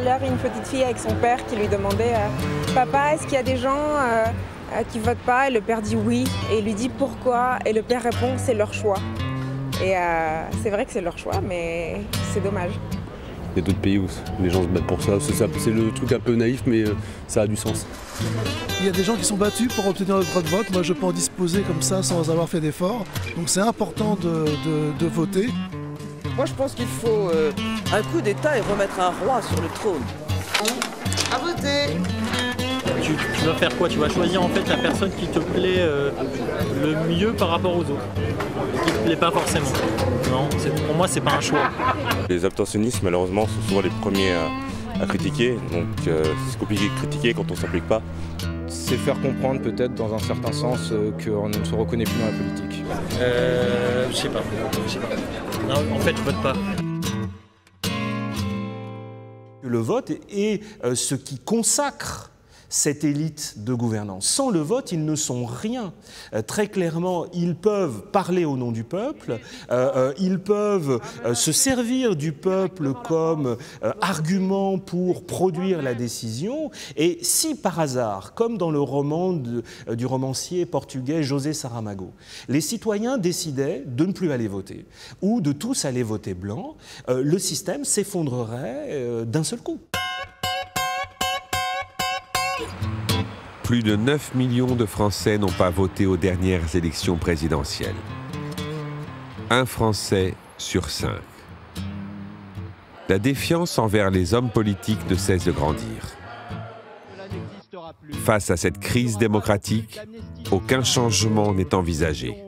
l'heure une petite fille avec son père qui lui demandait Papa, est-ce qu'il y a des gens qui votent pas? Et le père dit oui. Et il lui dit pourquoi? Et le père répond c'est leur choix. Et c'est vrai que c'est leur choix, mais c'est dommage. Il y a d'autres pays où les gens se battent pour ça. C'est le truc un peu naïf, mais ça a du sens. Il y a des gens qui sont battus pour obtenir le droit de vote. Moi, je peux en disposer comme ça sans avoir fait d'effort. Donc c'est important de voter. Moi, je pense qu'il faut un coup d'État et remettre un roi sur le trône. À voter! Tu vas faire quoi? Tu vas choisir en fait la personne qui te plaît le mieux par rapport aux autres, qui te plaît pas forcément. Non, pour moi c'est pas un choix. Les abstentionnistes malheureusement sont souvent les premiers à critiquer, donc c'est compliqué de critiquer quand on ne s'implique pas. C'est faire comprendre peut-être dans un certain sens qu'on ne se reconnaît plus dans la politique. Je sais pas. Non, en fait je vote pas. Le vote est ce qui consacre cette élite de gouvernance. Sans le vote, ils ne sont rien. Très clairement, ils peuvent parler au nom du peuple, ils peuvent se servir du peuple comme argument pour produire la décision. Et si par hasard, comme dans le roman du romancier portugais José Saramago, les citoyens décidaient de ne plus aller voter ou de tous aller voter blanc, le système s'effondrerait d'un seul coup. Plus de 9 millions de Français n'ont pas voté aux dernières élections présidentielles. Un Français sur 5. La défiance envers les hommes politiques ne cesse de grandir. Face à cette crise démocratique, aucun changement n'est envisagé.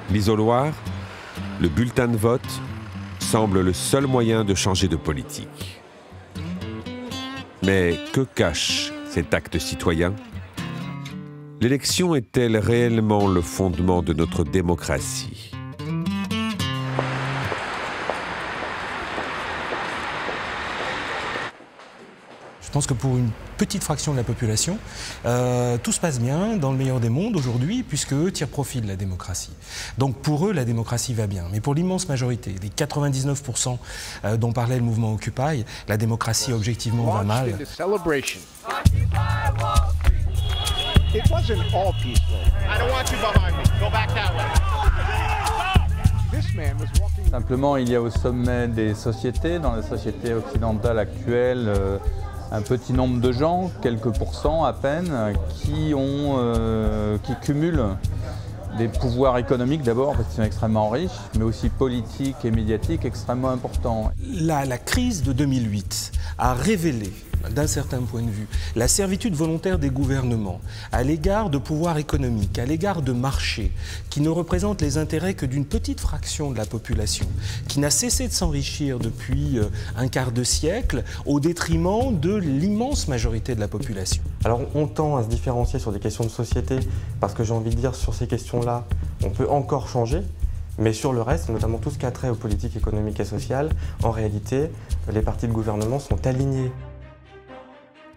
L'isoloir, le bulletin de vote, semble le seul moyen de changer de politique. Mais que cache cet acte citoyen? L'élection est-elle réellement le fondement de notre démocratie? Je pense que pour une petite fraction de la population, tout se passe bien dans le meilleur des mondes aujourd'hui, puisque eux tirent profit de la démocratie. Donc pour eux, la démocratie va bien. Mais pour l'immense majorité, les 99% dont parlait le mouvement Occupy, la démocratie objectivement va mal. Simplement, il y a au sommet des sociétés, dans la société occidentale actuelle, un petit nombre de gens, quelques pourcents à peine, qui cumulent des pouvoirs économiques d'abord, parce qu'ils sont extrêmement riches, mais aussi politiques et médiatiques extrêmement importants. La crise de 2008 a révélé, d'un certain point de vue, la servitude volontaire des gouvernements à l'égard de pouvoirs économiques, à l'égard de marchés, qui ne représentent les intérêts que d'une petite fraction de la population, qui n'a cessé de s'enrichir depuis un quart de siècle, au détriment de l'immense majorité de la population. Alors on tend à se différencier sur des questions de société, parce que j'ai envie de dire, sur ces questions-là, on peut encore changer. Mais sur le reste, notamment tout ce qui a trait aux politiques économiques et sociales, en réalité, les partis de gouvernement sont alignés.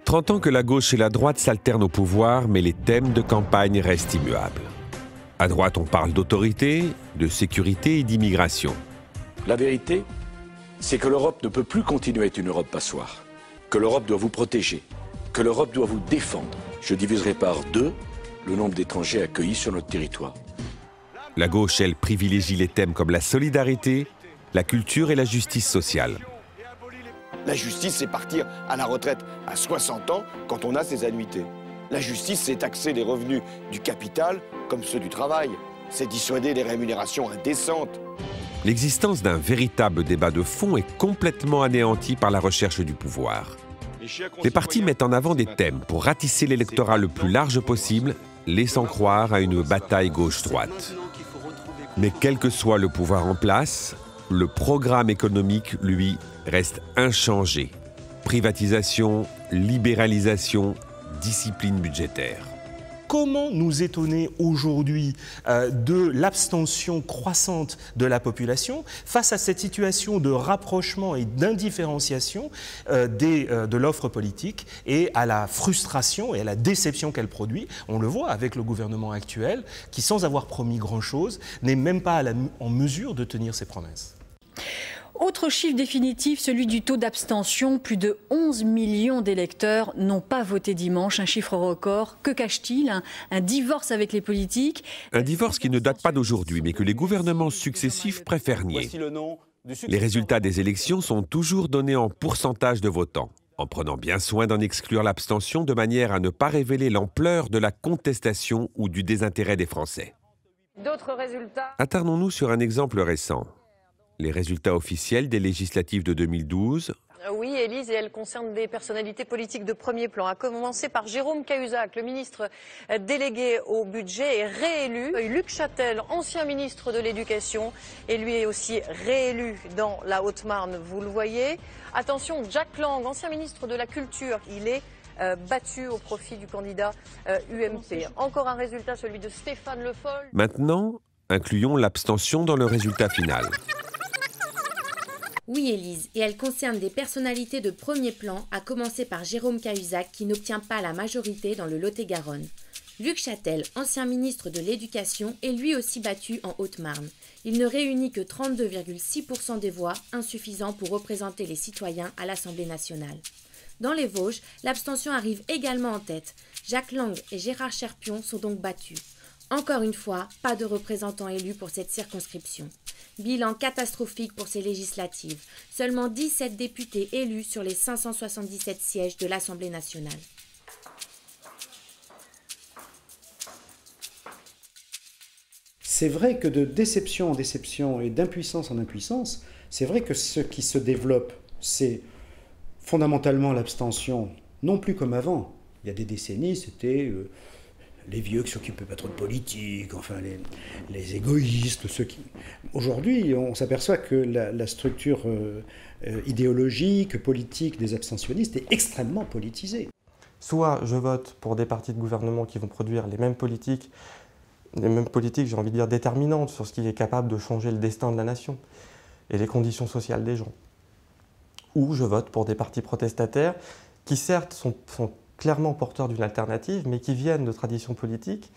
30 ans que la gauche et la droite s'alternent au pouvoir, mais les thèmes de campagne restent immuables. À droite, on parle d'autorité, de sécurité et d'immigration. La vérité, c'est que l'Europe ne peut plus continuer à être une Europe passoire. Que l'Europe doit vous protéger, que l'Europe doit vous défendre. Je diviserai par 2 le nombre d'étrangers accueillis sur notre territoire. La gauche, elle, privilégie les thèmes comme la solidarité, la culture et la justice sociale. La justice, c'est partir à la retraite à 60 ans quand on a ses annuités. La justice, c'est taxer les revenus du capital comme ceux du travail. C'est dissuader les rémunérations indécentes. L'existence d'un véritable débat de fond est complètement anéantie par la recherche du pouvoir. Les partis mettent en avant des thèmes pour ratisser l'électorat le plus large possible, laissant croire à une bataille gauche-droite. Mais quel que soit le pouvoir en place, le programme économique, lui, reste inchangé. Privatisation, libéralisation, discipline budgétaire. Comment nous étonner aujourd'hui de l'abstention croissante de la population face à cette situation de rapprochement et d'indifférenciation de l'offre politique et à la frustration et à la déception qu'elle produit? On le voit avec le gouvernement actuel qui, sans avoir promis grand-chose, n'est même pas en mesure de tenir ses promesses. Autre chiffre définitif, celui du taux d'abstention. Plus de 11 millions d'électeurs n'ont pas voté dimanche, un chiffre record. Que cache-t-il? Un divorce avec les politiques. Un divorce qui ne date pas d'aujourd'hui, mais que les gouvernements successifs préfèrent nier. Les résultats des élections sont toujours donnés en pourcentage de votants, en prenant bien soin d'en exclure l'abstention de manière à ne pas révéler l'ampleur de la contestation ou du désintérêt des Français. D'autres résultats. Attardons-nous sur un exemple récent. Les résultats officiels des législatives de 2012. Oui, Élise, et elle concerne des personnalités politiques de premier plan. À commencer par Jérôme Cahuzac, le ministre délégué au budget, est réélu. Luc Châtel, ancien ministre de l'Éducation, est lui aussi réélu dans la Haute-Marne, vous le voyez. Attention, Jack Lang, ancien ministre de la Culture, il est battu au profit du candidat UMP. Encore un résultat, celui de Stéphane Le Foll. Maintenant, incluons l'abstention dans le résultat final. Oui, Élise, et elle concerne des personnalités de premier plan, à commencer par Jérôme Cahuzac, qui n'obtient pas la majorité dans le Lot-et-Garonne. Luc Châtel, ancien ministre de l'Éducation, est lui aussi battu en Haute-Marne. Il ne réunit que 32,6% des voix, insuffisant pour représenter les citoyens à l'Assemblée nationale. Dans les Vosges, l'abstention arrive également en tête. Jack Lang et Gérard Cherpion sont donc battus. Encore une fois, pas de représentants élus pour cette circonscription. Bilan catastrophique pour ces législatives. Seulement 17 députés élus sur les 577 sièges de l'Assemblée nationale. C'est vrai que de déception en déception et d'impuissance en impuissance, c'est vrai que ce qui se développe, c'est fondamentalement l'abstention, non plus comme avant. Il y a des décennies, c'était les vieux qui s'occupaient pas trop de politique, enfin les égoïstes, ceux qui... Aujourd'hui, on s'aperçoit que la structure idéologique, politique des abstentionnistes est extrêmement politisée. Soit je vote pour des partis de gouvernement qui vont produire les mêmes politiques, j'ai envie de dire, déterminantes sur ce qui est capable de changer le destin de la nation et les conditions sociales des gens. Ou je vote pour des partis protestataires qui certes sont clairement porteurs d'une alternative, mais qui viennent de traditions politiques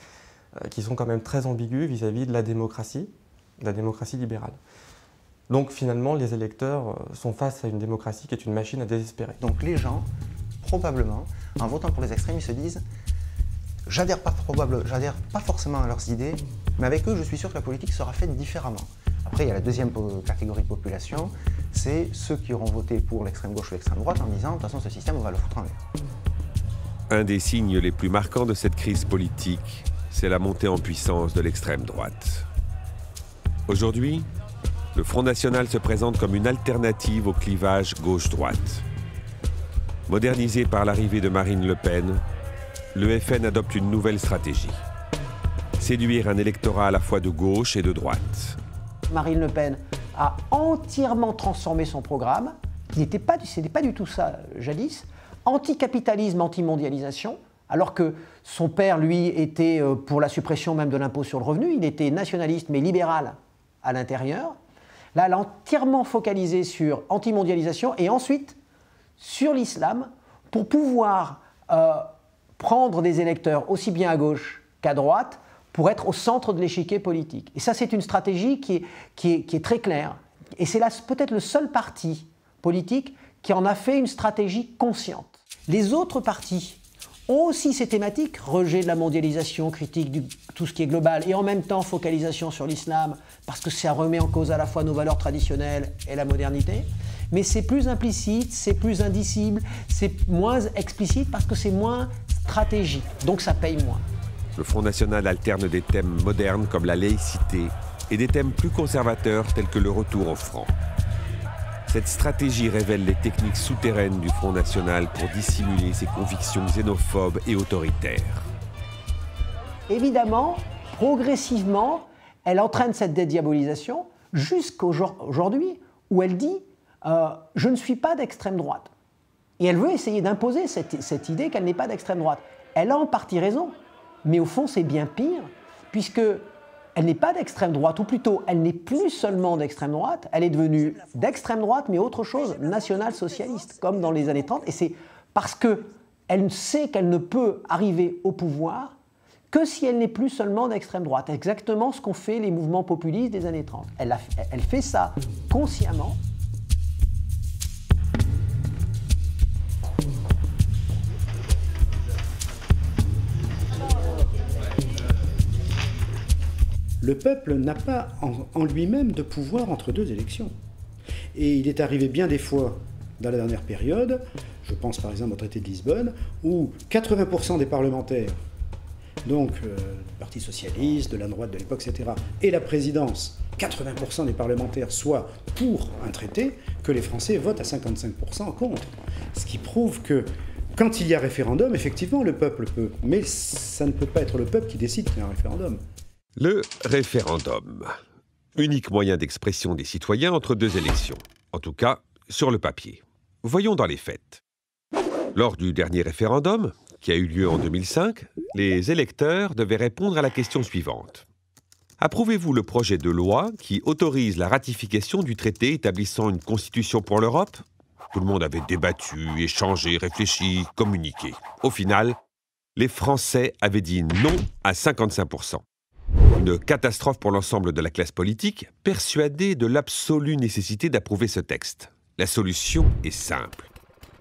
qui sont quand même très ambiguës vis-à-vis de la démocratie libérale. Donc finalement, les électeurs sont face à une démocratie qui est une machine à désespérer. Donc les gens, probablement, en votant pour les extrêmes, ils se disent « j'adhère pas forcément à leurs idées, mais avec eux, je suis sûr que la politique sera faite différemment ». Après, il y a la deuxième catégorie de population, c'est ceux qui auront voté pour l'extrême gauche ou l'extrême droite en disant « de toute façon, ce système, on va le foutre en l'air ». Un des signes les plus marquants de cette crise politique, c'est la montée en puissance de l'extrême droite. Aujourd'hui, le Front National se présente comme une alternative au clivage gauche-droite. Modernisé par l'arrivée de Marine Le Pen, le FN adopte une nouvelle stratégie. Séduire un électorat à la fois de gauche et de droite. Marine Le Pen a entièrement transformé son programme. C'était pas du tout ça jadis. Anticapitalisme, antimondialisation, alors que son père, lui, était pour la suppression même de l'impôt sur le revenu. Il était nationaliste mais libéral à l'intérieur. Là, elle a entièrement focalisé sur antimondialisation et ensuite sur l'islam pour pouvoir prendre des électeurs aussi bien à gauche qu'à droite pour être au centre de l'échiquier politique. Et ça, c'est une stratégie qui est très claire. Et c'est peut-être le seul parti politique qui en a fait une stratégie consciente. Les autres partis ont aussi ces thématiques, rejet de la mondialisation, critique de tout ce qui est global, et en même temps focalisation sur l'islam, parce que ça remet en cause à la fois nos valeurs traditionnelles et la modernité. Mais c'est plus implicite, c'est plus indicible, c'est moins explicite parce que c'est moins stratégique, donc ça paye moins. Le Front National alterne des thèmes modernes comme la laïcité et des thèmes plus conservateurs tels que le retour au franc. Cette stratégie révèle les techniques souterraines du Front National pour dissimuler ses convictions xénophobes et autoritaires. Évidemment, progressivement, elle entraîne cette dédiabolisation jusqu'aujourd'hui où elle dit « je ne suis pas d'extrême droite ». Et elle veut essayer d'imposer cette idée qu'elle n'est pas d'extrême droite. Elle a en partie raison, mais au fond c'est bien pire, puisque elle n'est pas d'extrême droite, ou plutôt, elle n'est plus seulement d'extrême droite, elle est devenue d'extrême droite, mais autre chose, national-socialiste, comme dans les années 30. Et c'est parce qu'elle sait qu'elle ne peut arriver au pouvoir que si elle n'est plus seulement d'extrême droite. Exactement ce qu'ont fait les mouvements populistes des années 30. Elle fait ça consciemment, le peuple n'a pas en lui-même de pouvoir entre deux élections. Et il est arrivé bien des fois, dans la dernière période, je pense par exemple au traité de Lisbonne, où 80% des parlementaires, donc du Parti socialiste, de la droite de l'époque, etc., et la présidence, 80% des parlementaires soient pour un traité, que les Français votent à 55% contre. Ce qui prouve que quand il y a référendum, effectivement, le peuple peut, mais ça ne peut pas être le peuple qui décide qu'il y a un référendum. Le référendum. Unique moyen d'expression des citoyens entre deux élections. En tout cas, sur le papier. Voyons dans les faits. Lors du dernier référendum, qui a eu lieu en 2005, les électeurs devaient répondre à la question suivante. Approuvez-vous le projet de loi qui autorise la ratification du traité établissant une constitution pour l'Europe ? Tout le monde avait débattu, échangé, réfléchi, communiqué. Au final, les Français avaient dit non à 55%. Une catastrophe pour l'ensemble de la classe politique, persuadée de l'absolue nécessité d'approuver ce texte. La solution est simple.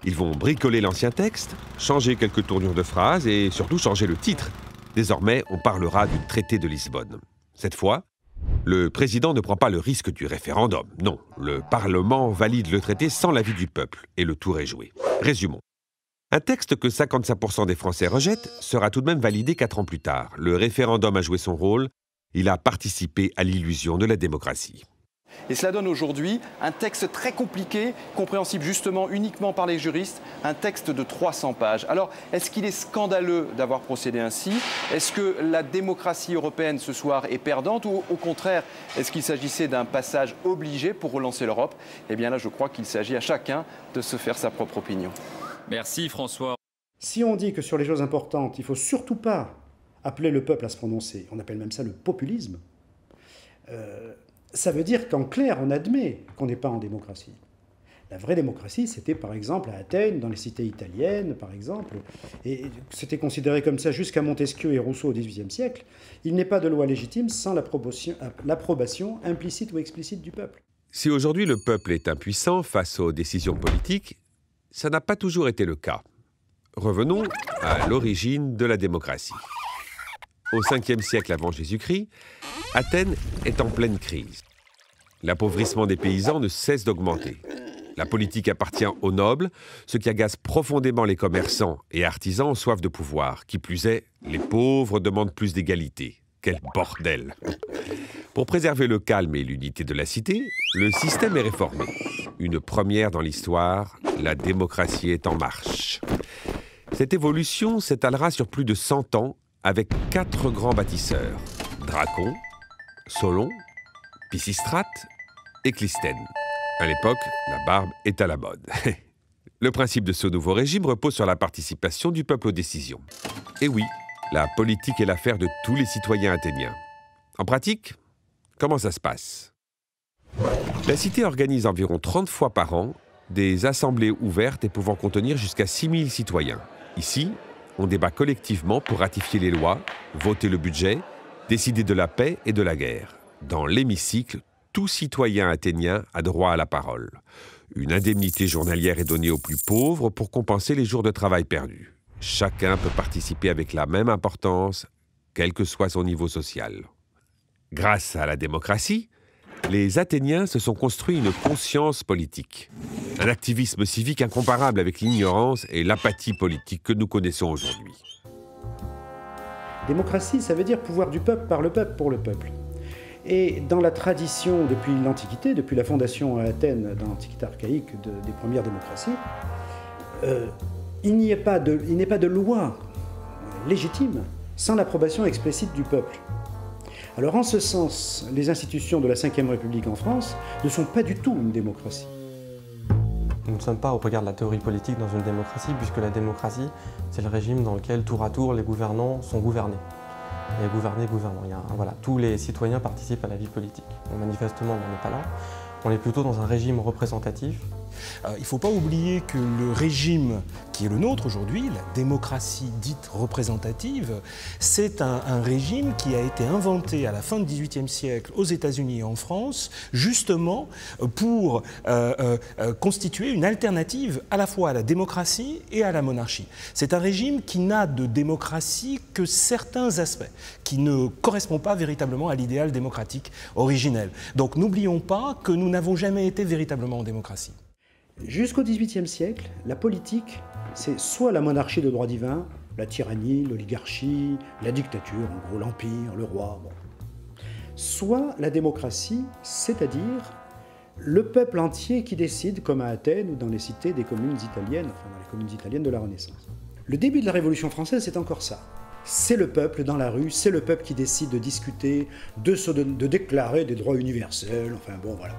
Ils vont bricoler l'ancien texte, changer quelques tournures de phrases et surtout changer le titre. Désormais, on parlera du traité de Lisbonne. Cette fois, le président ne prend pas le risque du référendum. Non, le Parlement valide le traité sans l'avis du peuple et le tour est joué. Résumons. Un texte que 55% des Français rejettent sera tout de même validé 4 ans plus tard. Le référendum a joué son rôle. Il a participé à l'illusion de la démocratie. Et cela donne aujourd'hui un texte très compliqué, compréhensible justement uniquement par les juristes, un texte de 300 pages. Alors, est-ce qu'il est scandaleux d'avoir procédé ainsi? Est-ce que la démocratie européenne ce soir est perdante ou au contraire, est-ce qu'il s'agissait d'un passage obligé pour relancer l'Europe? Eh bien là, je crois qu'il s'agit à chacun de se faire sa propre opinion. Merci François. Si on dit que sur les choses importantes, il ne faut surtout pas appeler le peuple à se prononcer, on appelle même ça le populisme, ça veut dire qu'en clair, on admet qu'on n'est pas en démocratie. La vraie démocratie, c'était par exemple à Athènes, dans les cités italiennes, par exemple, et c'était considéré comme ça jusqu'à Montesquieu et Rousseau au XVIIIe siècle. Il n'est pas de loi légitime sans l'approbation implicite ou explicite du peuple. Si aujourd'hui le peuple est impuissant face aux décisions politiques, ça n'a pas toujours été le cas. Revenons à l'origine de la démocratie. Au 5e siècle avant Jésus-Christ, Athènes est en pleine crise. L'appauvrissement des paysans ne cesse d'augmenter. La politique appartient aux nobles, ce qui agace profondément les commerçants et artisans en soif de pouvoir. Qui plus est, les pauvres demandent plus d'égalité. Quel bordel! Pour préserver le calme et l'unité de la cité, le système est réformé. Une première dans l'histoire, la démocratie est en marche. Cette évolution s'étalera sur plus de 100 ans avec 4 grands bâtisseurs, Dracon, Solon, Pisistrate et Clisthène. À l'époque, la barbe est à la mode. Le principe de ce nouveau régime repose sur la participation du peuple aux décisions. Et oui, la politique est l'affaire de tous les citoyens athéniens. En pratique, comment ça se passe? La cité organise environ 30 fois par an des assemblées ouvertes et pouvant contenir jusqu'à 6000 citoyens. Ici, on débat collectivement pour ratifier les lois, voter le budget, décider de la paix et de la guerre. Dans l'hémicycle, tout citoyen athénien a droit à la parole. Une indemnité journalière est donnée aux plus pauvres pour compenser les jours de travail perdus. Chacun peut participer avec la même importance, quel que soit son niveau social. Grâce à la démocratie, les Athéniens se sont construits une conscience politique. Un activisme civique incomparable avec l'ignorance et l'apathie politique que nous connaissons aujourd'hui. Démocratie, ça veut dire pouvoir du peuple, par le peuple, pour le peuple. Et dans la tradition, depuis l'Antiquité, depuis la fondation à Athènes, dans l'Antiquité archaïque des premières démocraties, il n'est pas de loi légitime sans l'approbation explicite du peuple. Alors en ce sens, les institutions de la Ve République en France ne sont pas du tout une démocratie. Nous ne sommes pas au regard de la théorie politique dans une démocratie, puisque la démocratie, c'est le régime dans lequel, tour à tour, les gouvernants sont gouvernés. Et gouverner, gouvernant. Voilà, tous les citoyens participent à la vie politique. Donc, manifestement, on n'en est pas là. On est plutôt dans un régime représentatif. Il ne faut pas oublier que le régime qui est le nôtre aujourd'hui, la démocratie dite représentative, c'est un régime qui a été inventé à la fin du XVIIIe siècle aux États-Unis et en France, justement pour constituer une alternative à la fois à la démocratie et à la monarchie. C'est un régime qui n'a de démocratie que certains aspects, qui ne correspond pas véritablement à l'idéal démocratique originel. Donc n'oublions pas que nous n'avons jamais été véritablement en démocratie. Jusqu'au XVIIIe siècle, la politique, c'est soit la monarchie de droit divin, la tyrannie, l'oligarchie, la dictature, en gros l'empire, le roi, bon. Soit la démocratie, c'est-à-dire le peuple entier qui décide, comme à Athènes ou dans les cités des communes italiennes, enfin dans les communes italiennes de la Renaissance. Le début de la Révolution française, c'est encore ça. C'est le peuple dans la rue, c'est le peuple qui décide de discuter, de déclarer des droits universels, enfin bon voilà.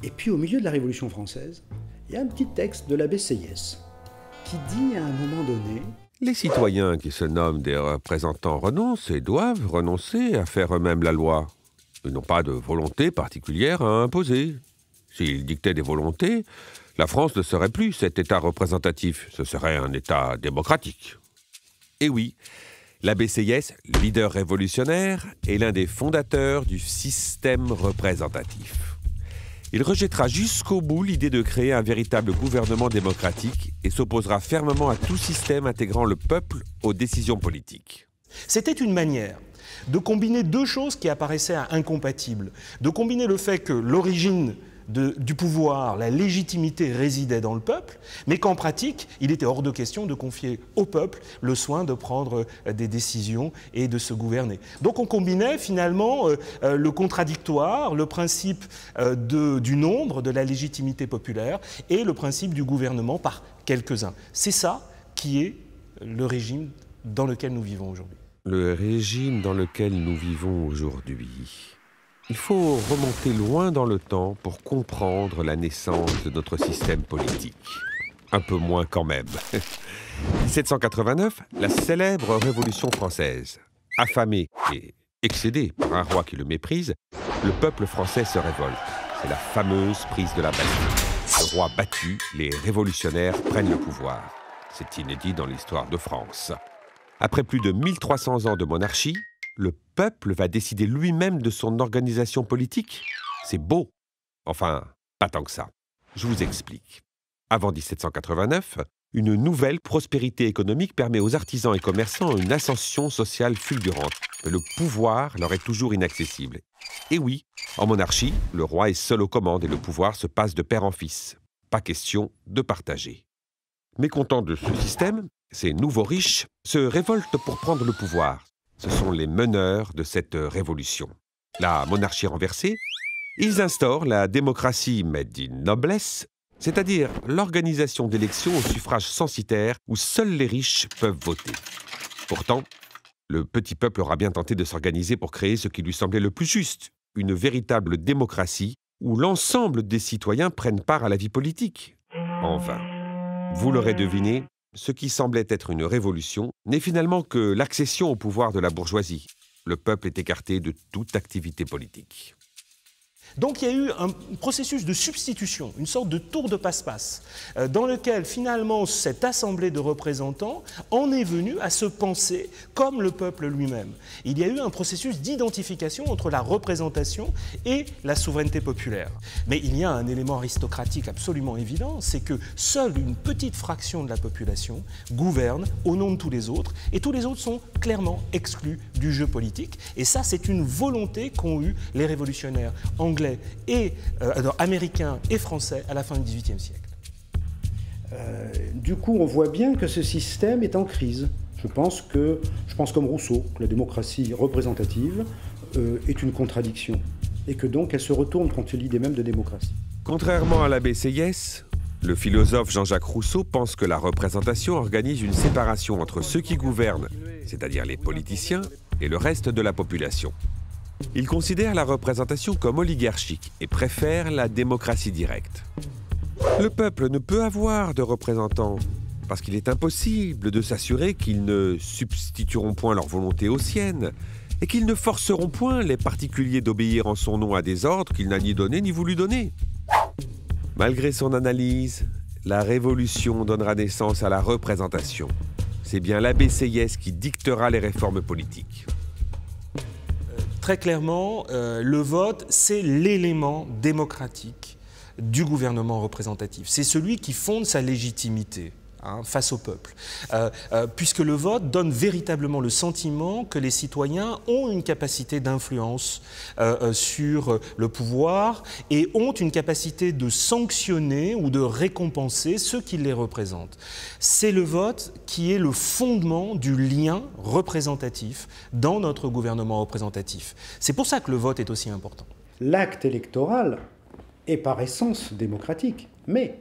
Et puis au milieu de la Révolution française, il y a un petit texte de l'abbé Sieyès qui dit à un moment donné... Les citoyens qui se nomment des représentants renoncent et doivent renoncer à faire eux-mêmes la loi. Ils n'ont pas de volonté particulière à imposer. S'ils dictaient des volontés, la France ne serait plus cet État représentatif, ce serait un État démocratique. Et oui, l'abbé Sieyès, leader révolutionnaire, est l'un des fondateurs du système représentatif. Il rejettera jusqu'au bout l'idée de créer un véritable gouvernement démocratique et s'opposera fermement à tout système intégrant le peuple aux décisions politiques. C'était une manière de combiner deux choses qui apparaissaient incompatibles. De combiner le fait que l'origine du pouvoir, la légitimité résidait dans le peuple, mais qu'en pratique, il était hors de question de confier au peuple le soin de prendre des décisions et de se gouverner. Donc on combinait finalement le contradictoire, le principe du nombre, de la légitimité populaire, et le principe du gouvernement par quelques-uns. C'est ça qui est le régime dans lequel nous vivons aujourd'hui. Le régime dans lequel nous vivons aujourd'hui. Il faut remonter loin dans le temps pour comprendre la naissance de notre système politique. Un peu moins quand même. 1789, la célèbre Révolution française. Affamé et excédé par un roi qui le méprise, le peuple français se révolte. C'est la fameuse prise de la Bastille. Le roi battu, les révolutionnaires prennent le pouvoir. C'est inédit dans l'histoire de France. Après plus de 1300 ans de monarchie, le peuple va décider lui-même de son organisation politique. C'est beau. Enfin, pas tant que ça. Je vous explique. Avant 1789, une nouvelle prospérité économique permet aux artisans et commerçants une ascension sociale fulgurante. Mais le pouvoir leur est toujours inaccessible. Et oui, en monarchie, le roi est seul aux commandes et le pouvoir se passe de père en fils. Pas question de partager. Mécontents de ce système, ces nouveaux riches se révoltent pour prendre le pouvoir. Ce sont les meneurs de cette révolution. La monarchie renversée, ils instaurent la démocratie made in noblesse, c'est-à-dire l'organisation d'élections au suffrage censitaire où seuls les riches peuvent voter. Pourtant, le petit peuple aura bien tenté de s'organiser pour créer ce qui lui semblait le plus juste, une véritable démocratie où l'ensemble des citoyens prennent part à la vie politique. En vain. Vous l'aurez deviné, ce qui semblait être une révolution n'est finalement que l'accession au pouvoir de la bourgeoisie. Le peuple est écarté de toute activité politique. Donc il y a eu un processus de substitution, une sorte de tour de passe-passe, dans lequel finalement cette assemblée de représentants en est venue à se penser comme le peuple lui-même. Il y a eu un processus d'identification entre la représentation et la souveraineté populaire. Mais il y a un élément aristocratique absolument évident, c'est que seule une petite fraction de la population gouverne au nom de tous les autres, et tous les autres sont clairement exclus du jeu politique. Et ça, c'est une volonté qu'ont eu les révolutionnaires anglais et américains et français à la fin du XVIIIe siècle. Du coup, on voit bien que ce système est en crise. Je pense comme Rousseau, que la démocratie représentative est une contradiction et que donc elle se retourne contre l'idée même de démocratie. Contrairement à l'abbé Sieyès, le philosophe Jean-Jacques Rousseau pense que la représentation organise une séparation entre ceux qui gouvernent, c'est-à-dire les politiciens, et le reste de la population. Il considère la représentation comme oligarchique et préfère la démocratie directe. Le peuple ne peut avoir de représentants parce qu'il est impossible de s'assurer qu'ils ne substitueront point leur volonté aux siennes et qu'ils ne forceront point les particuliers d'obéir en son nom à des ordres qu'il n'a ni donnés ni voulu donner. Malgré son analyse, la révolution donnera naissance à la représentation. C'est bien l'abbé Sieyès qui dictera les réformes politiques. Très clairement, le vote, c'est l'élément démocratique du gouvernement représentatif. C'est celui qui fonde sa légitimité face au peuple. Puisque le vote donne véritablement le sentiment que les citoyens ont une capacité d'influence sur le pouvoir et ont une capacité de sanctionner ou de récompenser ceux qui les représentent. C'est le vote qui est le fondement du lien représentatif dans notre gouvernement représentatif. C'est pour ça que le vote est aussi important. L'acte électoral est par essence démocratique, mais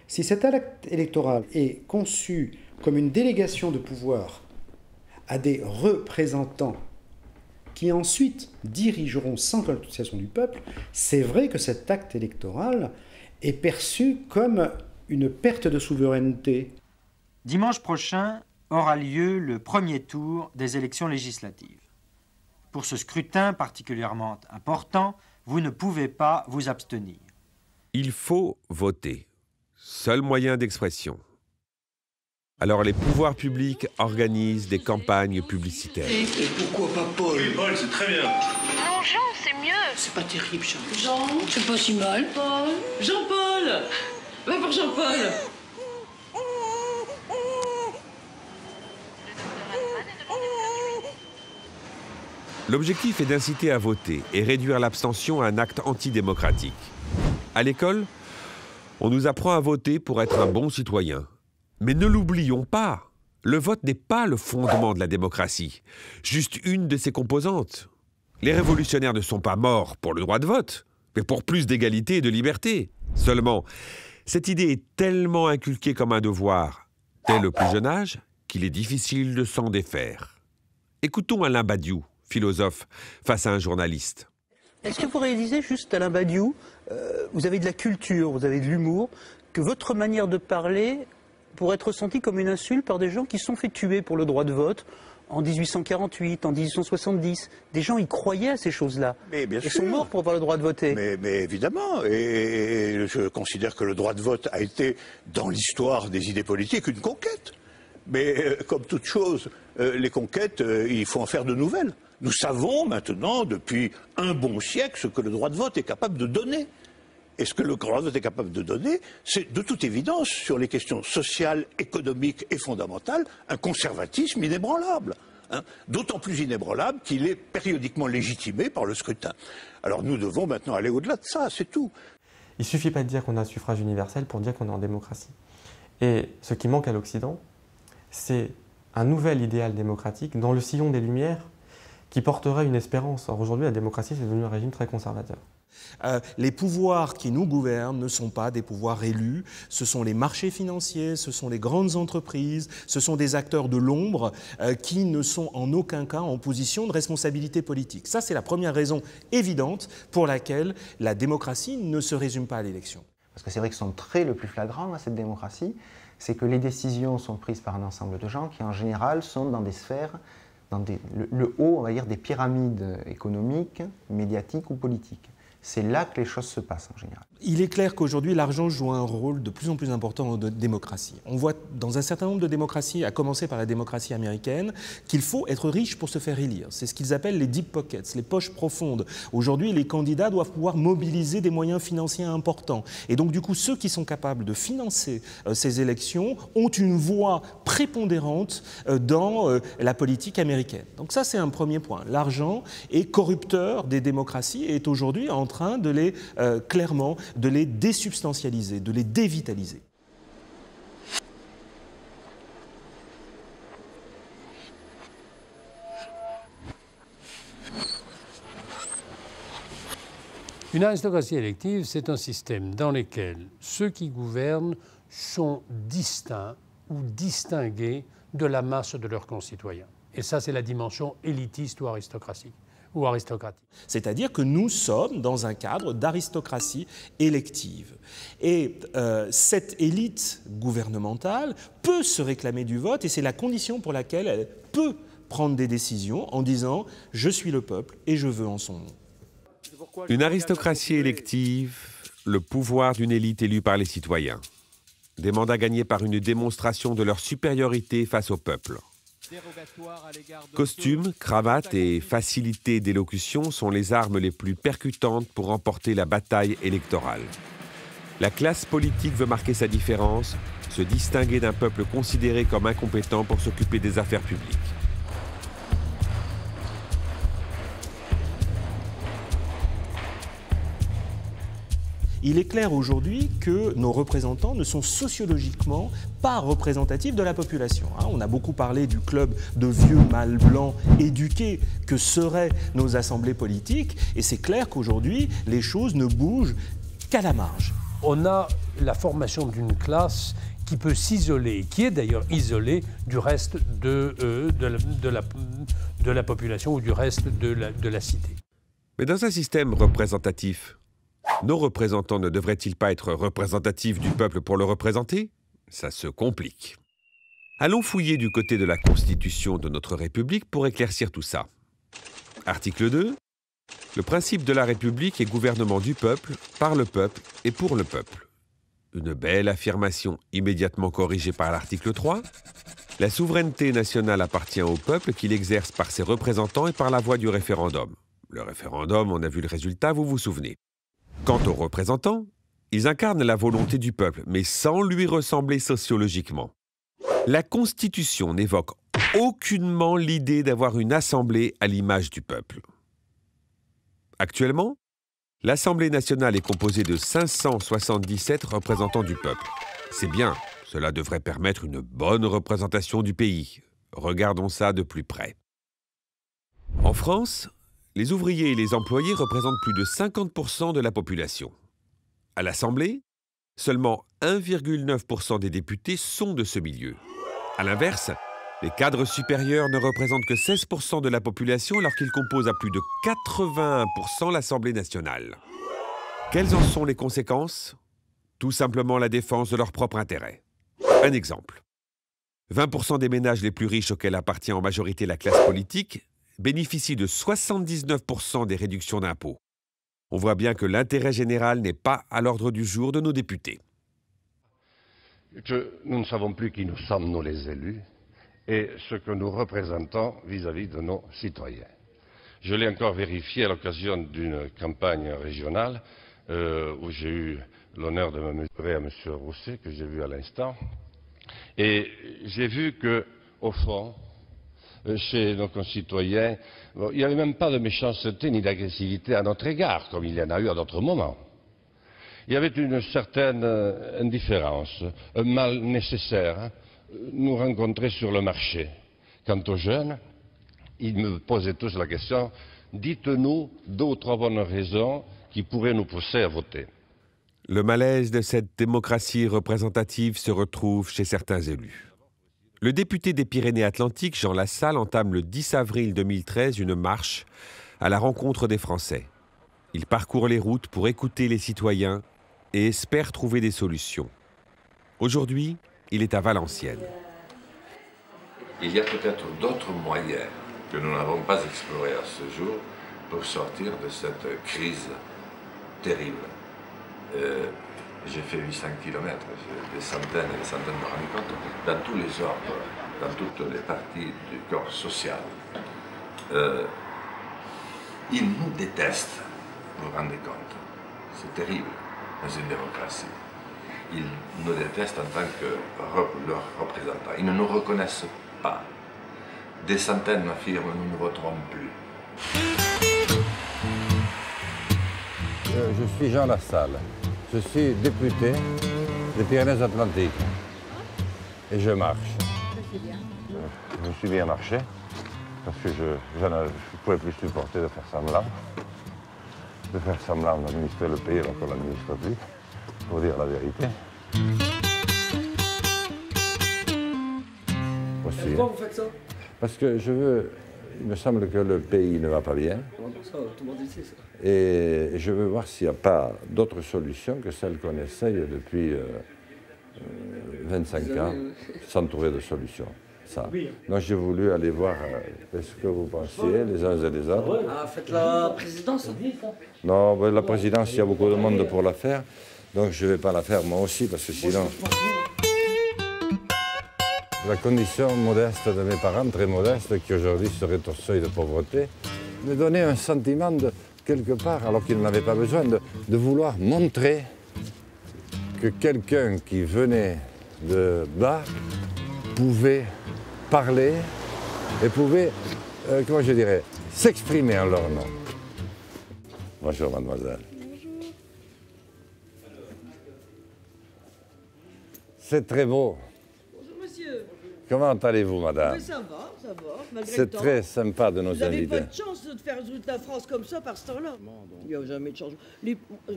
si cet acte électoral est conçu comme une délégation de pouvoir à des représentants qui ensuite dirigeront sans consultation du peuple, c'est vrai que cet acte électoral est perçu comme une perte de souveraineté. Dimanche prochain aura lieu le premier tour des élections législatives. Pour ce scrutin particulièrement important, vous ne pouvez pas vous abstenir. Il faut voter. Seul moyen d'expression. Alors les pouvoirs publics organisent des campagnes publicitaires. Et pourquoi pas Paul? Oui, Paul, c'est très bien. Non, Jean, c'est mieux. C'est pas terrible, Jean. Jean, c'est pas si mal. Paul. Jean-Paul. Va pour Jean-Paul. L'objectif est d'inciter à voter et réduire l'abstention à un acte antidémocratique. À l'école, on nous apprend à voter pour être un bon citoyen. Mais ne l'oublions pas, le vote n'est pas le fondement de la démocratie, juste une de ses composantes. Les révolutionnaires ne sont pas morts pour le droit de vote, mais pour plus d'égalité et de liberté. Seulement, cette idée est tellement inculquée comme un devoir, dès le plus jeune âge, qu'il est difficile de s'en défaire. Écoutons Alain Badiou, philosophe, face à un journaliste. Est-ce que vous réalisez juste, Alain Badiou, vous avez de la culture, vous avez de l'humour, que votre manière de parler pourrait être ressentie comme une insulte par des gens qui se sont fait tuer pour le droit de vote en 1848, en 1870. Des gens y croyaient à ces choses-là. Ils sont morts pour avoir le droit de voter. Mais évidemment, et je considère que le droit de vote a été, dans l'histoire des idées politiques, une conquête. Mais comme toute chose, les conquêtes, il faut en faire de nouvelles. Nous savons maintenant, depuis un bon siècle, ce que le droit de vote est capable de donner. Et ce que le droit de vote est capable de donner, c'est de toute évidence, sur les questions sociales, économiques et fondamentales, un conservatisme inébranlable. D'autant plus inébranlable qu'il est périodiquement légitimé par le scrutin. Alors nous devons maintenant aller au-delà de ça, c'est tout. Il ne suffit pas de dire qu'on a un suffrage universel pour dire qu'on est en démocratie. Et ce qui manque à l'Occident, c'est un nouvel idéal démocratique dans le sillon des Lumières qui porterait une espérance. Or aujourd'hui, la démocratie, c'est devenu un régime très conservateur. Les pouvoirs qui nous gouvernent ne sont pas des pouvoirs élus, ce sont les marchés financiers, ce sont les grandes entreprises, ce sont des acteurs de l'ombre qui ne sont en aucun cas en position de responsabilité politique. Ça, c'est la première raison évidente pour laquelle la démocratie ne se résume pas à l'élection. Parce que c'est vrai que son trait le plus flagrant à cette démocratie, c'est que les décisions sont prises par un ensemble de gens qui, en général, sont dans des sphères, dans le haut, on va dire, des pyramides économiques, médiatiques ou politiques. C'est là que les choses se passent en général. Il est clair qu'aujourd'hui, l'argent joue un rôle de plus en plus important en démocratie. On voit dans un certain nombre de démocraties, à commencer par la démocratie américaine, qu'il faut être riche pour se faire élire. C'est ce qu'ils appellent les deep pockets, les poches profondes. Aujourd'hui, les candidats doivent pouvoir mobiliser des moyens financiers importants. Et donc, du coup, ceux qui sont capables de financer ces élections ont une voix prépondérante dans la politique américaine. Donc ça, c'est un premier point. L'argent est corrupteur des démocraties et est aujourd'hui en train de les, clairement, de les désubstantialiser, de les dévitaliser. Une aristocratie élective, c'est un système dans lequel ceux qui gouvernent sont distincts ou distingués de la masse de leurs concitoyens. Et ça, c'est la dimension élitiste ou aristocratique. C'est-à-dire que nous sommes dans un cadre d'aristocratie élective. Et cette élite gouvernementale peut se réclamer du vote et c'est la condition pour laquelle elle peut prendre des décisions en disant « je suis le peuple et je veux en son nom ». Une aristocratie élective, le pouvoir d'une élite élue par les citoyens. Des mandats gagnés par une démonstration de leur supériorité face au peuple. Costumes, cravates et facilité d'élocution sont les armes les plus percutantes pour remporter la bataille électorale. La classe politique veut marquer sa différence, se distinguer d'un peuple considéré comme incompétent pour s'occuper des affaires publiques. Il est clair aujourd'hui que nos représentants ne sont sociologiquement pas représentatifs de la population. On a beaucoup parlé du club de vieux mâles blancs éduqués que seraient nos assemblées politiques, et c'est clair qu'aujourd'hui, les choses ne bougent qu'à la marge. On a la formation d'une classe qui peut s'isoler, qui est d'ailleurs isolée du reste de la population ou du reste de la cité. Mais dans un système représentatif, nos représentants ne devraient-ils pas être représentatifs du peuple pour le représenter? Ça se complique. Allons fouiller du côté de la Constitution de notre République pour éclaircir tout ça. Article 2. Le principe de la République est gouvernement du peuple, par le peuple et pour le peuple. Une belle affirmation immédiatement corrigée par l'article 3. La souveraineté nationale appartient au peuple qui l'exerce par ses représentants et par la voie du référendum. Le référendum, on a vu le résultat, vous vous souvenez. Quant aux représentants, ils incarnent la volonté du peuple, mais sans lui ressembler sociologiquement. La Constitution n'évoque aucunement l'idée d'avoir une assemblée à l'image du peuple. Actuellement, l'Assemblée nationale est composée de 577 représentants du peuple. C'est bien, cela devrait permettre une bonne représentation du pays. Regardons ça de plus près. En France, les ouvriers et les employés représentent plus de 50% de la population. À l'Assemblée, seulement 1,9% des députés sont de ce milieu. À l'inverse, les cadres supérieurs ne représentent que 16% de la population alors qu'ils composent à plus de 81% l'Assemblée nationale. Quelles en sont les conséquences? Tout simplement la défense de leur propre intérêt. Un exemple. 20% des ménages les plus riches auxquels appartient en majorité la classe politique bénéficient de 79% des réductions d'impôts. On voit bien que l'intérêt général n'est pas à l'ordre du jour de nos députés. Nous ne savons plus qui nous sommes, nous les élus, et ce que nous représentons vis-à-vis de nos citoyens. Je l'ai encore vérifié à l'occasion d'une campagne régionale où j'ai eu l'honneur de me mesurer à M. Rousset, que j'ai vu à l'instant, et j'ai vu qu'au fond, chez nos concitoyens, il n'y avait même pas de méchanceté ni d'agressivité à notre égard, comme il y en a eu à d'autres moments. Il y avait une certaine indifférence, un mal nécessaire, nous rencontrer sur le marché. Quant aux jeunes, ils me posaient tous la question, dites-nous 2 ou 3 bonnes raisons qui pourraient nous pousser à voter. Le malaise de cette démocratie représentative se retrouve chez certains élus. Le député des Pyrénées-Atlantiques, Jean Lassalle, entame le 10 avril 2013 une marche à la rencontre des Français. Il parcourt les routes pour écouter les citoyens et espère trouver des solutions. Aujourd'hui, il est à Valenciennes. Il y a peut-être d'autres moyens que nous n'avons pas explorés à ce jour pour sortir de cette crise terrible. J'ai fait 800 km, j'ai des centaines et des centaines de rencontres dans tous les ordres, dans toutes les parties du corps social. Ils nous détestent, vous vous rendez compte. C'est terrible dans une démocratie. Ils nous détestent en tant que leurs représentants. Ils ne nous reconnaissent pas. Des centaines m'affirment nous ne voterons plus. Je suis Jean Lassalle. Je suis député des Pyrénées-Atlantiques et je marche. Je me suis bien marché parce que je ne pouvais plus supporter de faire semblant. De faire semblant d'administrer le pays alors qu'on l'administre plus, pour dire la vérité. Aussi, pourquoi vous faites ça? Parce que il me semble que le pays ne va pas bien. Ça, tout le monde dit ça. Et je veux voir s'il n'y a pas d'autres solutions que celles qu'on essaye depuis 25 ans, sans trouver de solution. ça. Donc j'ai voulu aller voir ce que vous pensiez, les uns et les autres. Ah, faites la présidence. Non, ben, la présidence, il y a beaucoup de monde pour la faire, donc je ne vais pas la faire moi aussi, parce que sinon... La condition modeste de mes parents, très modeste, qui aujourd'hui seraient au seuil de pauvreté, me donnait un sentiment de, quelque part, alors qu'ils n'avaient pas besoin, de vouloir montrer que quelqu'un qui venait de bas pouvait parler et pouvait, comment je dirais, s'exprimer en leur nom. Bonjour, mademoiselle. Bonjour. C'est très beau. Bonjour, monsieur. Comment allez-vous, madame? Oui, ça va, malgré le C'est temps. très sympa de nous inviter. Vous n'avez pas de chance de faire toute la France comme ça par ce temps-là. Il n'y a jamais de changement.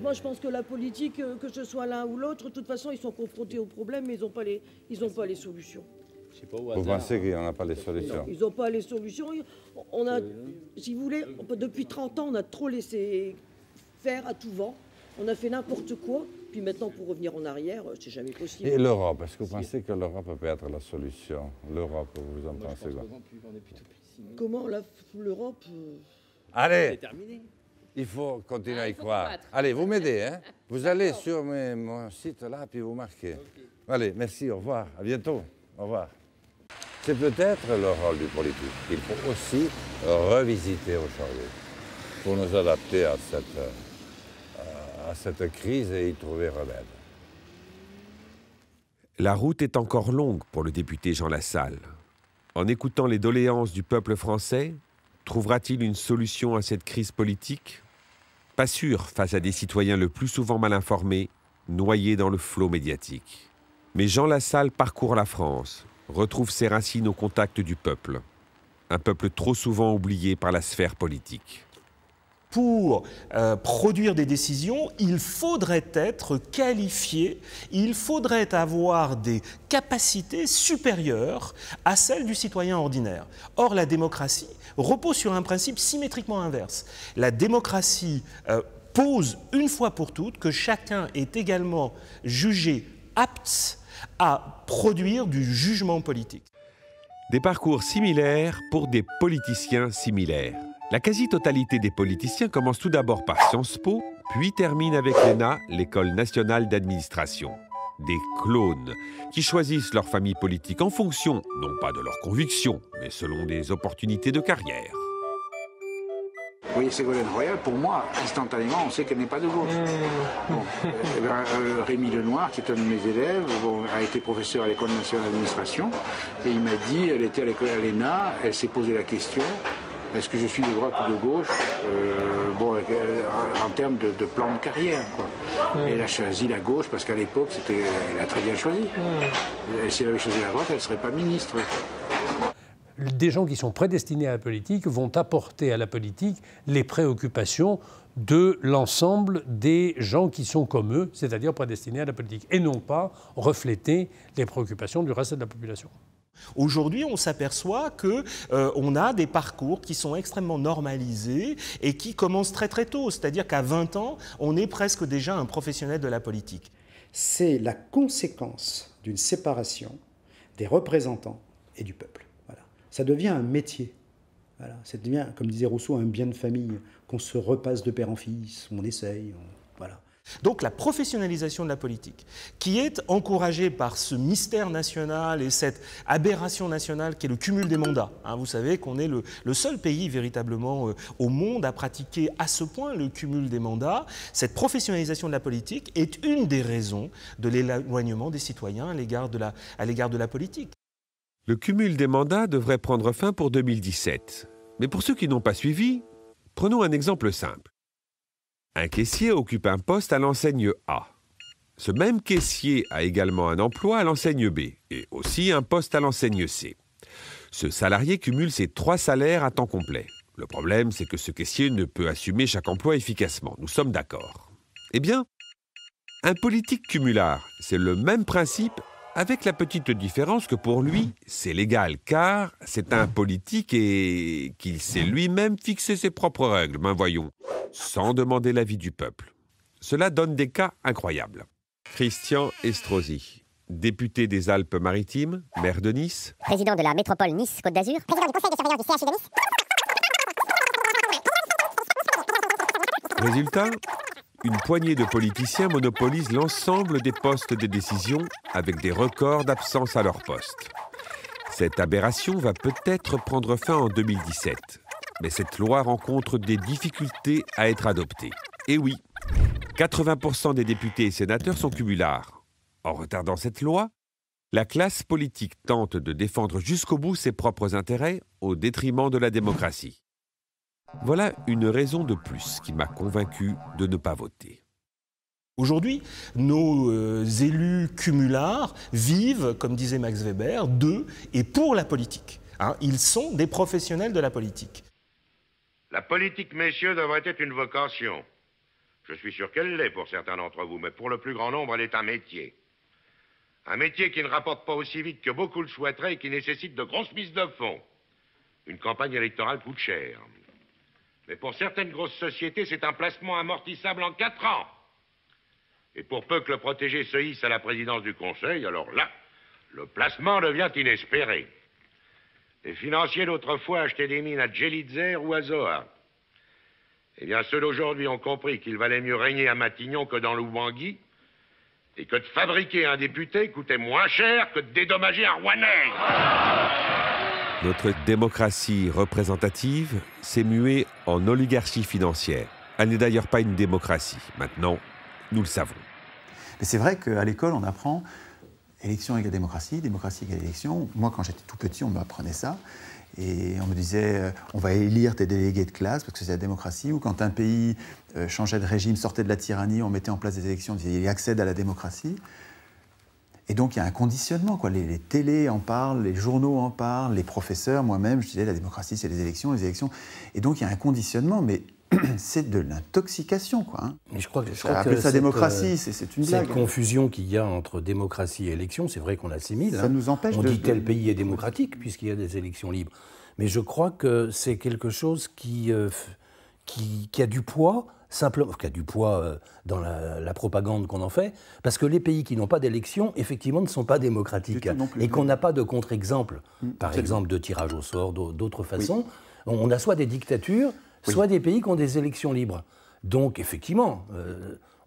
Moi, je pense que la politique, que ce soit l'un ou l'autre, de toute façon, ils sont confrontés aux problèmes, mais ils n'ont pas les solutions. Vous pensez qu'il n'y en a pas les solutions? Non, ils n'ont pas les solutions. On a, si vous voulez, depuis 30 ans, on a trop laissé faire à tout vent. On a fait n'importe quoi. Puis maintenant, pour revenir en arrière, c'est jamais possible. Et l'Europe, est-ce que vous pensez que l'Europe peut être la solution? L'Europe, vous en pensez quoi? Comment l'Europe Allez, il faut continuer à y croire. Allez, vous m'aidez, hein? Vous allez sur mon site là, puis vous marquez. Okay. Allez, merci, au revoir, à bientôt. Au revoir. C'est peut-être le rôle du politique qu'il faut aussi revisiter aujourd'hui pour nous adapter à cette crise et y trouver remède. La route est encore longue pour le député Jean Lassalle. En écoutant les doléances du peuple français, trouvera-t-il une solution à cette crise politique? Pas sûr face à des citoyens le plus souvent mal informés, noyés dans le flot médiatique. Mais Jean Lassalle parcourt la France, retrouve ses racines au contact du peuple. Un peuple trop souvent oublié par la sphère politique. Pour produire des décisions, il faudrait être qualifié, il faudrait avoir des capacités supérieures à celles du citoyen ordinaire. Or, la démocratie repose sur un principe symétriquement inverse. La démocratie pose une fois pour toutes que chacun est également jugé apte à produire du jugement politique. Des parcours similaires pour des politiciens similaires. La quasi-totalité des politiciens commence tout d'abord par Sciences Po, puis termine avec l'ENA, l'École nationale d'administration. Des clones qui choisissent leur famille politique en fonction, non pas de leurs convictions, mais selon des opportunités de carrière. Vous voyez Ségolène Royal, pour moi, instantanément, on sait qu'elle n'est pas de gauche. Bon, Rémi Lenoir, qui est un de mes élèves, a été professeur à l'École nationale d'administration, et il m'a dit, elle était à l'école à l'ENA, elle s'est posé la question, est-ce que je suis de droite ou de gauche, en termes de plan de carrière, quoi. Elle a choisi la gauche parce qu'à l'époque, elle a très bien choisi. Et si elle avait choisi la droite, elle ne serait pas ministre. Des gens qui sont prédestinés à la politique vont apporter à la politique les préoccupations de l'ensemble des gens qui sont comme eux, c'est-à-dire prédestinés à la politique, et non pas refléter les préoccupations du reste de la population. Aujourd'hui, on s'aperçoit qu'on a des parcours qui sont extrêmement normalisés et qui commencent très très tôt. C'est-à-dire qu'à 20 ans, on est presque déjà un professionnel de la politique. C'est la conséquence d'une séparation des représentants et du peuple. Voilà. Ça devient un métier. Voilà. Ça devient, comme disait Rousseau, un bien de famille qu'on se repasse de père en fils, on essaye, voilà. Donc la professionnalisation de la politique, qui est encouragée par ce mystère national et cette aberration nationale qui est le cumul des mandats. Vous savez qu'on est le seul pays véritablement au monde à pratiquer à ce point le cumul des mandats. Cette professionnalisation de la politique est une des raisons de l'éloignement des citoyens à l'égard de la politique. Le cumul des mandats devrait prendre fin pour 2017. Mais pour ceux qui n'ont pas suivi, prenons un exemple simple. Un caissier occupe un poste à l'enseigne A. Ce même caissier a également un emploi à l'enseigne B et aussi un poste à l'enseigne C. Ce salarié cumule ses 3 salaires à temps complet. Le problème, c'est que ce caissier ne peut assumer chaque emploi efficacement. Nous sommes d'accord. Eh bien, un politique cumulard, c'est le même principe avec la petite différence que pour lui, c'est légal, car c'est un politique et qu'il sait lui-même fixer ses propres règles, ben voyons, sans demander l'avis du peuple. Cela donne des cas incroyables. Christian Estrosi, député des Alpes-Maritimes, maire de Nice. Président de la métropole Nice-Côte d'Azur. Président du conseil de surveillance du CHU de Nice. Résultat, une poignée de politiciens monopolise l'ensemble des postes de décision avec des records d'absence à leur poste. Cette aberration va peut-être prendre fin en 2017. Mais cette loi rencontre des difficultés à être adoptée. Et oui, 80% des députés et sénateurs sont cumulards. En retardant cette loi, la classe politique tente de défendre jusqu'au bout ses propres intérêts au détriment de la démocratie. Voilà une raison de plus qui m'a convaincu de ne pas voter. Aujourd'hui, nos élus cumulards vivent, comme disait Max Weber, de et pour la politique. Ils sont des professionnels de la politique. La politique, messieurs, devrait être une vocation. Je suis sûr qu'elle l'est pour certains d'entre vous, mais pour le plus grand nombre, elle est un métier. Un métier qui ne rapporte pas aussi vite que beaucoup le souhaiteraient et qui nécessite de grosses mises de fonds. Une campagne électorale coûte cher. Mais pour certaines grosses sociétés, c'est un placement amortissable en 4 ans. Et pour peu que le protégé se hisse à la présidence du Conseil, alors là, le placement devient inespéré. Les financiers d'autrefois achetaient des mines à Djelidzer ou à Zoa. Eh bien, ceux d'aujourd'hui ont compris qu'il valait mieux régner à Matignon que dans l'Oubangui, et que de fabriquer un député coûtait moins cher que de dédommager un Rouennais. Notre démocratie représentative s'est muée en oligarchie financière. Elle n'est d'ailleurs pas une démocratie. Maintenant, nous le savons. Mais c'est vrai qu'à l'école, on apprend élection égale démocratie, démocratie égale élection. Moi, quand j'étais tout petit, on m'apprenait ça. Et on me disait, on va élire tes délégués de classe parce que c'est la démocratie. Ou quand un pays changeait de régime, sortait de la tyrannie, on mettait en place des élections, on disait, il accède à la démocratie. Et donc, il y a un conditionnement, quoi. Les télés en parlent, les journaux en parlent, les professeurs, moi-même, je disais, la démocratie, c'est les élections, les élections. Et donc, il y a un conditionnement, mais c'est de l'intoxication, quoi. Hein. Mais je crois que ça démocratie, c'est une blague. Cette confusion qu'il y a entre démocratie et élection, c'est vrai qu'on l'assimile. Ça nous empêche on dit tel pays est démocratique puisqu'il y a des élections libres. Mais je crois que c'est quelque chose qui a du poids, simplement, qui a du poids dans la propagande qu'on en fait, parce que les pays qui n'ont pas d'élection, effectivement, ne sont pas démocratiques. Et qu'on n'a pas de contre-exemple, par exemple de tirage au sort, d'autres façons. Oui. On a soit des dictatures, soit des pays qui ont des élections libres. Donc, effectivement,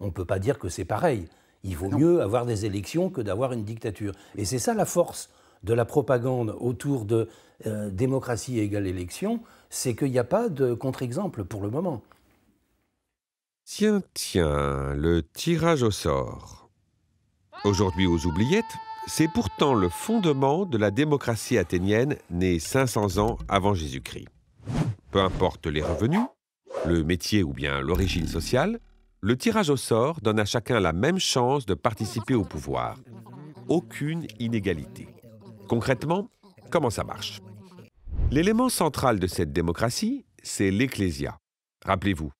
on ne peut pas dire que c'est pareil. Il vaut mieux avoir des élections que d'avoir une dictature. Et c'est ça la force de la propagande autour de démocratie égale élection, c'est qu'il n'y a pas de contre-exemple pour le moment. Tiens, le tirage au sort. Aujourd'hui aux oubliettes, c'est pourtant le fondement de la démocratie athénienne née 500 ans avant Jésus-Christ. Peu importe les revenus, le métier ou bien l'origine sociale, le tirage au sort donne à chacun la même chance de participer au pouvoir. Aucune inégalité. Concrètement, comment ça marche? L'élément central de cette démocratie, c'est l'Ecclésia. Rappelez-vous,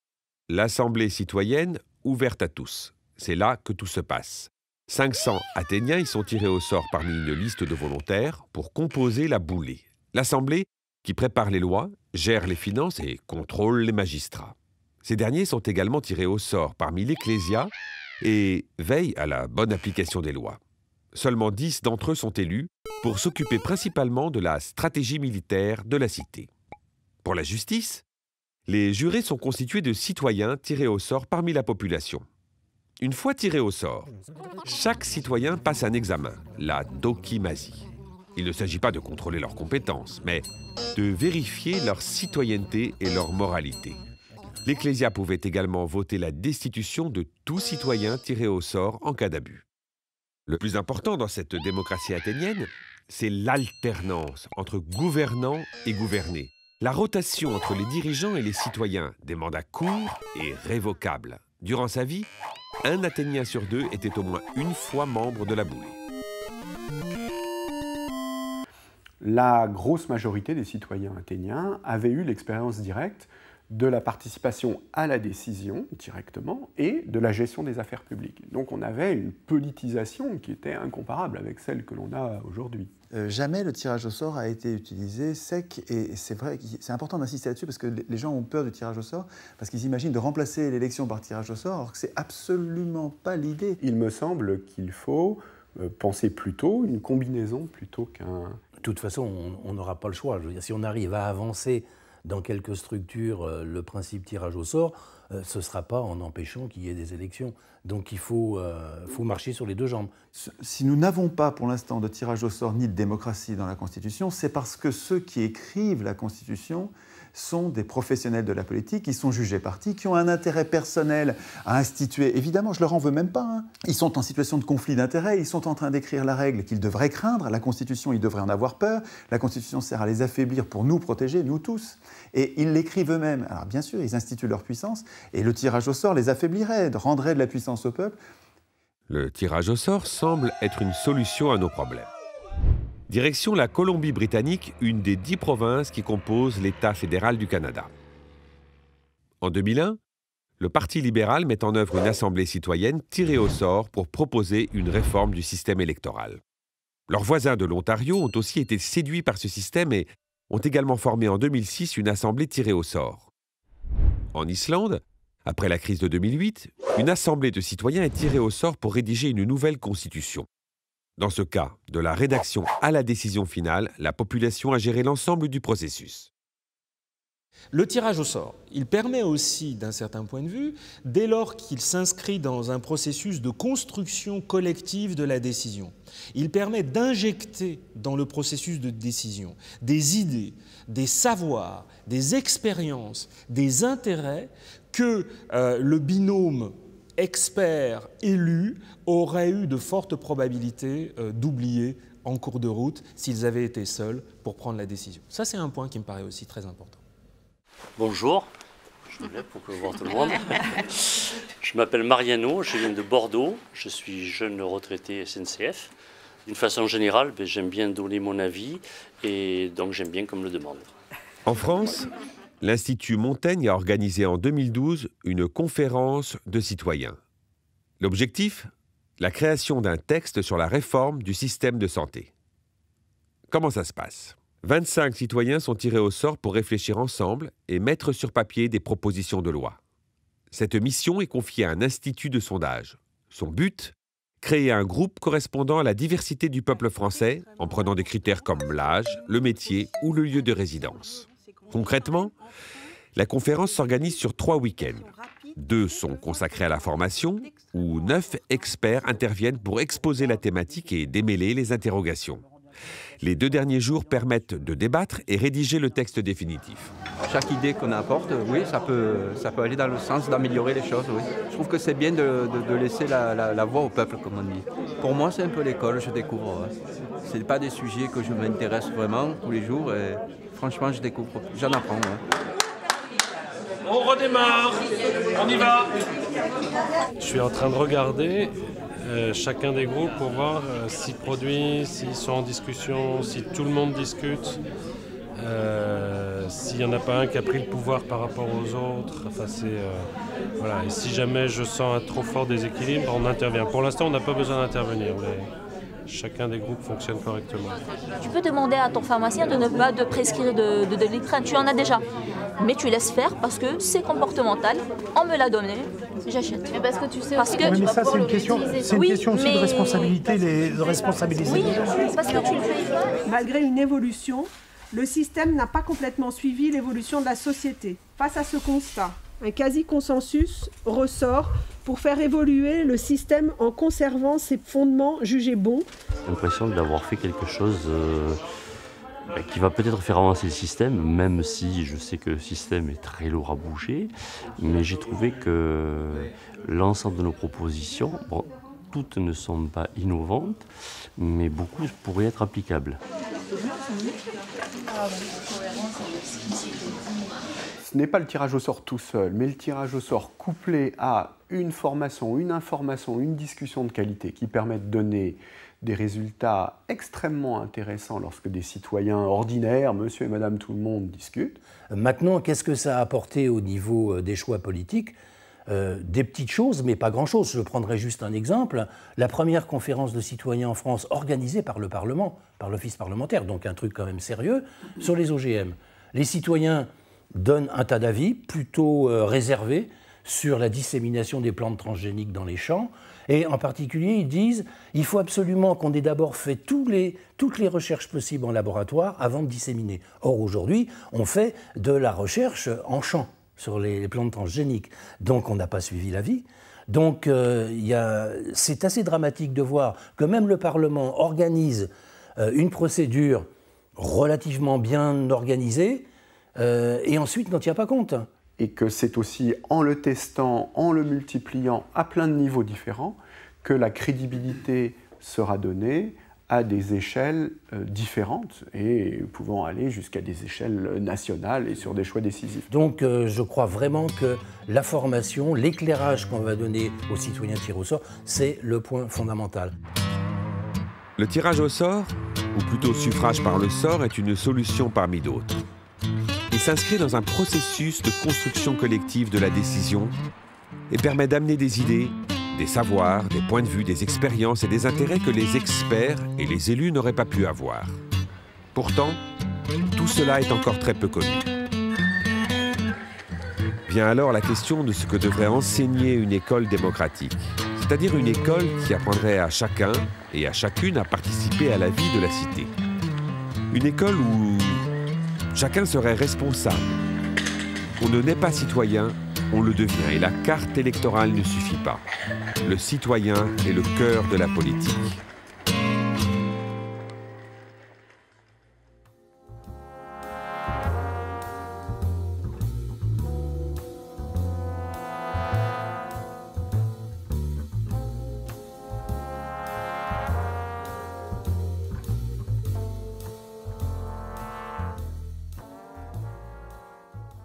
l'Assemblée citoyenne ouverte à tous. C'est là que tout se passe. 500 Athéniens y sont tirés au sort parmi une liste de volontaires pour composer la boulée. L'Assemblée qui prépare les lois, gère les finances et contrôle les magistrats. Ces derniers sont également tirés au sort parmi l'Ecclésia et veillent à la bonne application des lois. Seulement 10 d'entre eux sont élus pour s'occuper principalement de la stratégie militaire de la cité. Pour la justice, les jurés sont constitués de citoyens tirés au sort parmi la population. Une fois tirés au sort, chaque citoyen passe un examen, la dokimasie. Il ne s'agit pas de contrôler leurs compétences, mais de vérifier leur citoyenneté et leur moralité. L'Ecclésia pouvait également voter la destitution de tout citoyen tiré au sort en cas d'abus. Le plus important dans cette démocratie athénienne, c'est l'alternance entre gouvernants et gouvernés. La rotation entre les dirigeants et les citoyens, des mandats courts et révocables. Durant sa vie, un Athénien sur 2 était au moins une fois membre de la boulée. La grosse majorité des citoyens athéniens avaient eu l'expérience directe de la participation à la décision directement et de la gestion des affaires publiques. Donc on avait une politisation qui était incomparable avec celle que l'on a aujourd'hui. Jamais le tirage au sort a été utilisé sec, et c'est vrai, c'est important d'insister là-dessus parce que les gens ont peur du tirage au sort, parce qu'ils imaginent de remplacer l'élection par tirage au sort, alors que c'est absolument pas l'idée. Il me semble qu'il faut penser plutôt une combinaison plutôt qu'un... De toute façon, on n'aura pas le choix. Je veux dire, si on arrive à avancer dans quelques structures le principe tirage au sort, ce ne sera pas en empêchant qu'il y ait des élections. Donc il faut marcher sur les deux jambes. Si nous n'avons pas pour l'instant de tirage au sort ni de démocratie dans la Constitution, c'est parce que ceux qui écrivent la Constitution sont des professionnels de la politique, qui sont jugés partis, qui ont un intérêt personnel à instituer. Évidemment, je ne leur en veux même pas. Hein. Ils sont en situation de conflit d'intérêts, ils sont en train d'écrire la règle qu'ils devraient craindre. La Constitution, ils devraient en avoir peur. La Constitution sert à les affaiblir pour nous protéger, nous tous. Et ils l'écrivent eux-mêmes. Alors bien sûr, ils instituent leur puissance, et le tirage au sort les affaiblirait, rendrait de la puissance au peuple. Le tirage au sort semble être une solution à nos problèmes. Direction la Colombie-Britannique, une des 10 provinces qui composent l'État fédéral du Canada. En 2001, le Parti libéral met en œuvre une assemblée citoyenne tirée au sort pour proposer une réforme du système électoral. Leurs voisins de l'Ontario ont aussi été séduits par ce système et ont également formé en 2006 une assemblée tirée au sort. En Islande, après la crise de 2008, une assemblée de citoyens est tirée au sort pour rédiger une nouvelle constitution. Dans ce cas, de la rédaction à la décision finale, la population a géré l'ensemble du processus. Le tirage au sort, il permet aussi, d'un certain point de vue, dès lors qu'il s'inscrit dans un processus de construction collective de la décision, il permet d'injecter dans le processus de décision des idées, des savoirs, des expériences, des intérêts que le binôme experts-élus auraient eu de fortes probabilités d'oublier en cours de route s'ils avaient été seuls pour prendre la décision. Ça, c'est un point qui me paraît aussi très important. Bonjour, je me lève pour que voir tout le monde. Je m'appelle Mariano, je viens de Bordeaux, je suis jeune retraité SNCF. D'une façon générale, j'aime bien donner mon avis et donc j'aime bien qu'on me le demande. En France, l'Institut Montaigne a organisé en 2012 une conférence de citoyens. L'objectif ? La création d'un texte sur la réforme du système de santé. Comment ça se passe ? 25 citoyens sont tirés au sort pour réfléchir ensemble et mettre sur papier des propositions de loi. Cette mission est confiée à un institut de sondage. Son but ? Créer un groupe correspondant à la diversité du peuple français en prenant des critères comme l'âge, le métier ou le lieu de résidence. Concrètement, la conférence s'organise sur 3 week-ends. 2 sont consacrés à la formation, où 9 experts interviennent pour exposer la thématique et démêler les interrogations. Les 2 derniers jours permettent de débattre et rédiger le texte définitif. Chaque idée qu'on apporte, oui, ça peut aller dans le sens d'améliorer les choses, oui. Je trouve que c'est bien de laisser la voix au peuple, comme on dit. Pour moi, c'est un peu l'école, je découvre. Ce n'est pas des sujets que je m'intéresse vraiment tous les jours. Et franchement, je découvre, j'en apprends. Ouais. On redémarre, on y va. Je suis en train de regarder chacun des groupes pour voir s'ils produisent, s'ils sont en discussion, si tout le monde discute, s'il n'y en a pas un qui a pris le pouvoir par rapport aux autres. Enfin, voilà. Et si jamais je sens un trop fort déséquilibre, on intervient. Pour l'instant, on n'a pas besoin d'intervenir. Chacun des groupes fonctionne correctement. Tu peux demander à ton pharmacien de ne pas te prescrire de Doliprane, tu en as déjà. Mais tu laisses faire parce que c'est comportemental, on me l'a donné, j'achète. Mais parce que tu sais parce que tu mais ça, c'est une question aussi de responsabilité, de responsabiliser les gens. Oui, parce que tu le fais. Malgré une évolution, le système n'a pas complètement suivi l'évolution de la société. Face à ce constat, un quasi-consensus ressort pour faire évoluer le système en conservant ses fondements jugés bons. J'ai l'impression d'avoir fait quelque chose qui va peut-être faire avancer le système, même si je sais que le système est très lourd à bouger. Mais j'ai trouvé que l'ensemble de nos propositions, bon, toutes ne sont pas innovantes, mais beaucoup pourraient être applicables. Ce n'est pas le tirage au sort tout seul, mais le tirage au sort couplé à une formation, une information, une discussion de qualité qui permet de donner des résultats extrêmement intéressants lorsque des citoyens ordinaires, monsieur et madame tout le monde, discutent. Maintenant, qu'est-ce que ça a apporté au niveau des choix politiques ? Des petites choses, mais pas grand-chose. Je prendrai juste un exemple. La première conférence de citoyens en France organisée par le Parlement, par l'Office parlementaire, donc un truc quand même sérieux, sur les OGM. Les citoyens donnent un tas d'avis plutôt réservés sur la dissémination des plantes transgéniques dans les champs. Et en particulier, ils disent il faut absolument qu'on ait d'abord fait toutes les recherches possibles en laboratoire avant de disséminer. Or, aujourd'hui, on fait de la recherche en champ sur les plantes transgéniques. Donc, on n'a pas suivi l'avis. Donc, c'est assez dramatique de voir que même le Parlement organise une procédure relativement bien organisée et ensuite n'en tient pas compte. Et que c'est aussi en le testant, en le multipliant à plein de niveaux différents, que la crédibilité sera donnée à des échelles différentes et pouvant aller jusqu'à des échelles nationales et sur des choix décisifs. Donc je crois vraiment que la formation, l'éclairage qu'on va donner aux citoyens tirés au sort, c'est le point fondamental. Le tirage au sort, ou plutôt suffrage par le sort, est une solution parmi d'autres. Il s'inscrit dans un processus de construction collective de la décision et permet d'amener des idées, des savoirs, des points de vue, des expériences et des intérêts que les experts et les élus n'auraient pas pu avoir. Pourtant, tout cela est encore très peu connu. Vient alors la question de ce que devrait enseigner une école démocratique, c'est-à-dire une école qui apprendrait à chacun et à chacune à participer à la vie de la cité. Une école où chacun serait responsable. On ne naît pas citoyen, on le devient. Et la carte électorale ne suffit pas. Le citoyen est le cœur de la politique.